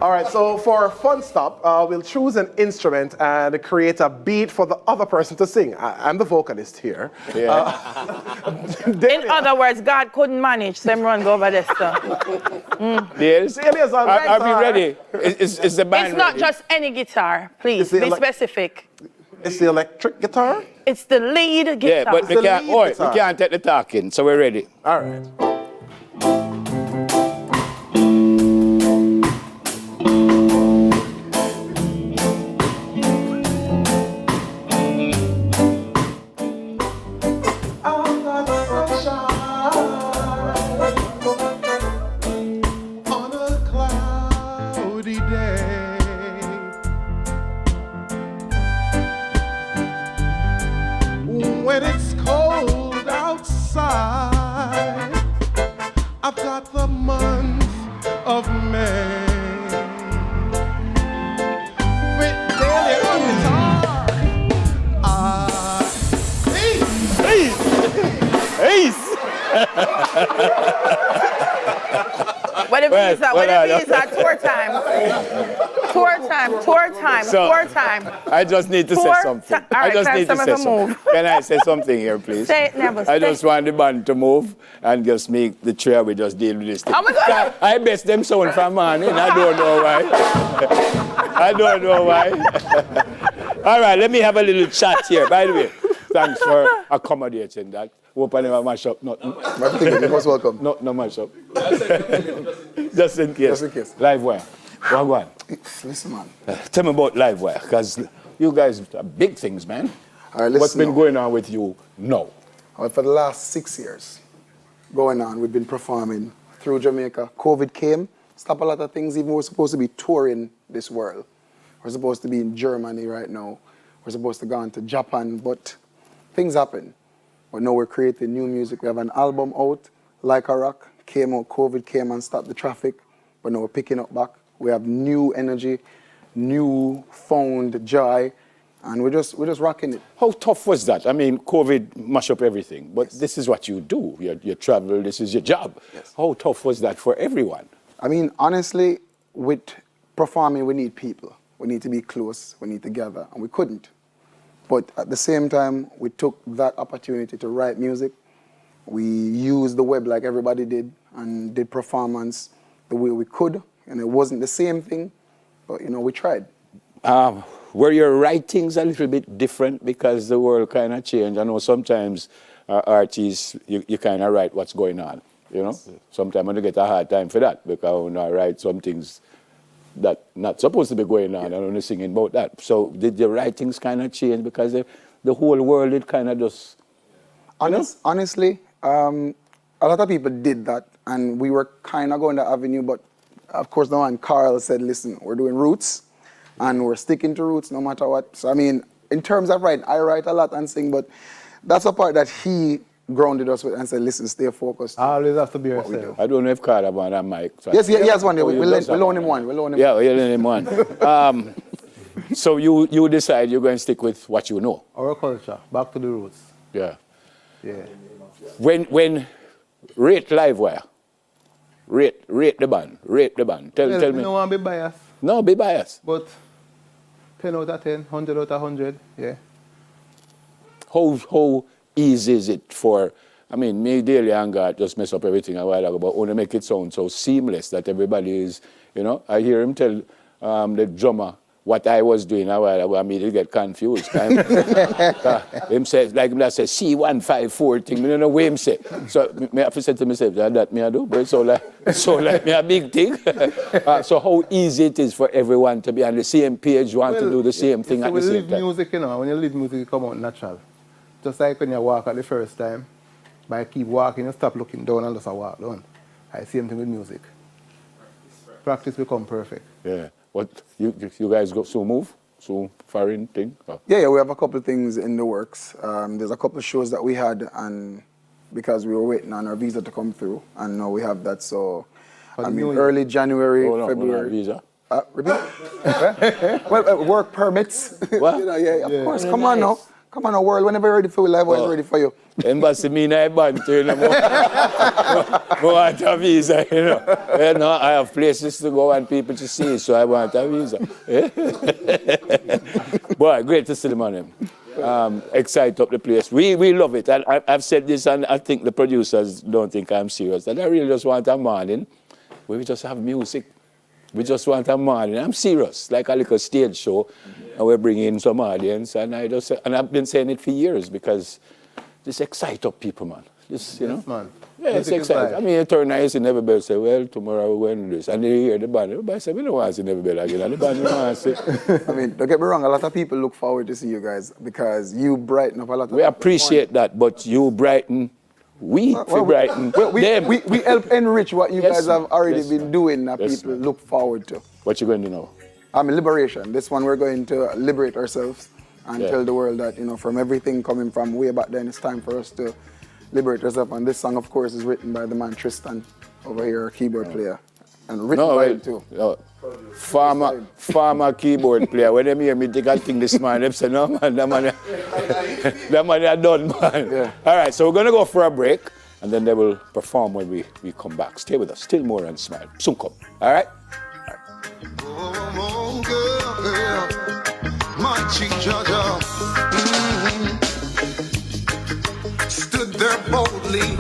All right, so for Fun Stop, we'll choose an instrument and create a beat for the other person to sing. I'm the vocalist here. Yeah. In other words, God couldn't manage them run go over this stuff. Yes. Are we ready? Is the band It's not ready? just any guitar, please, be specific. It's the electric guitar? It's the lead guitar. Yeah, but we can't take the talking, so we're ready. All right. When it's cold outside, I've got the month of May. With Daily on guitar, Whatever it is, tour time. Tour time. I just need to say something. I just need to say something. Can I say something here, please? Say it, never. I just want the band to move and just make the trio we just deal with this thing. Oh my God. I best them sound from morning. I don't know why. I don't know why. All right, let me have a little chat here. By the way, thanks for accommodating that. Hope I never mash up nothing. You're most welcome. No mash up. Just in case. Just in case. Live wire. Go on. Listen, man. Tell me about Live Wire, because you guys are big things, man. All right, listen. What's been going on with you now? Well, for the last 6 years going on, we've been performing through Jamaica. COVID came, stopped a lot of things. Even we're supposed to be touring this world. We're supposed to be in Germany right now. We're supposed to go on to Japan, but things happen. But now we're creating new music. We have an album out, Like a Rock, came out, COVID came and stopped the traffic, but now we're picking up back. We have new energy, new found joy, and we're just rocking it. How tough was that? I mean, COVID mashed up everything, but this is what you do. You travel, this is your job. Yes. How tough was that for everyone? I mean, honestly, with performing, we need people. We need to be close, we need to gather, and we couldn't. But at the same time, we took that opportunity to write music. We used the web like everybody did and did performance the way we could. And it wasn't the same thing, but, we tried. Were your writings a little bit different because the world kind of changed? I know sometimes artists, you kind of write what's going on, Sometimes I get a hard time for that because when I write some things that not supposed to be going on, I'm only singing about that. So did your writings kind of change because the whole world, it kind of just... Honestly, a lot of people did that, and we were kind of going that avenue, but of course, no one, Carl said, listen, we're doing roots, and we're sticking to roots no matter what. So, I mean, in terms of writing, I write a lot and sing, but that's a part that he grounded us with and said, listen, stay focused. I always have to be yourself. I don't know if Carl have one on mic. So yes, he has one. We'll loan him one. Yeah, we'll loan him one. So you decide you're going to stick with what you know. Our culture, back to the roots. Yeah. Yeah. When rate Live Wire. Rate the band. Tell me. I don't want to be biased. No, be biased. But 10 out of 10, 100 out of 100, yeah. How easy is it for, me, Daily and God just mess up everything a while ago, but only make it sound so seamless that everybody is, I hear him tell the drummer what I was doing a while ago, I immediately get confused. Him says, like him that says, C154 thing, I don't know what him say. So I have to say to myself, that me I do, but so like me a big thing. So how easy it is for everyone to be on the same page, want to do the same thing at the same time. Music, when you live music, it come out natural. Just like when you walk at the first time, but I keep walking, you stop looking down and just walk down. I same thing with music. Practice become perfect. Yeah. What you guys go soon move? Soon foreign thing? Oh. Yeah, we have a couple of things in the works. There's a couple of shows that we had, and because we were waiting on our visa to come through, and now we have that. So, early January, February. Visa? Repeat? Well, work permits. What? Of course. Come on now. Come on, world, whenever you're ready for live, I'm ready for you. Embassy me na band, you know. I want a visa, you know. You know. I have places to go and people to see, so I want a visa. Boy, great to see the man. Excite up the place. We love it. And I've said this, and I think the producers don't think I'm serious. And I really just want a morning where we just have music. We just want a morning. I'm serious, like a little stage show, and we're bringing in some audience. And I've been saying it for years because this excite up people, man. This, you know. Yes, man. Yeah, it's exciting. I mean, you turn nice and everybody say, well, tomorrow we're going to do this. And you hear the band. Everybody say, we don't want to see everybody again. And the band don't want to see. I mean, don't get me wrong, a lot of people look forward to see you guys because you brighten up a lot of We appreciate that, but you brighten, brighten them. We help enrich what you guys have already been doing that Yes, people man. look forward to. What you going to know? Liberation. This one we're going to liberate ourselves and tell the world that, you know, from everything coming from way back then, it's time for us to liberate ourselves. And this song, of course, is written by the man Tristan over here, our keyboard player. And written by him too. No. Farmer keyboard player. When they hear me take a thing this man, they say, no man, that man is done, man. Yeah. All right, so we're going to go for a break, and then they will perform when we come back. Stay with us. Still more and smile. Soon come. All right? Oh, girl, my chief judge stood there boldly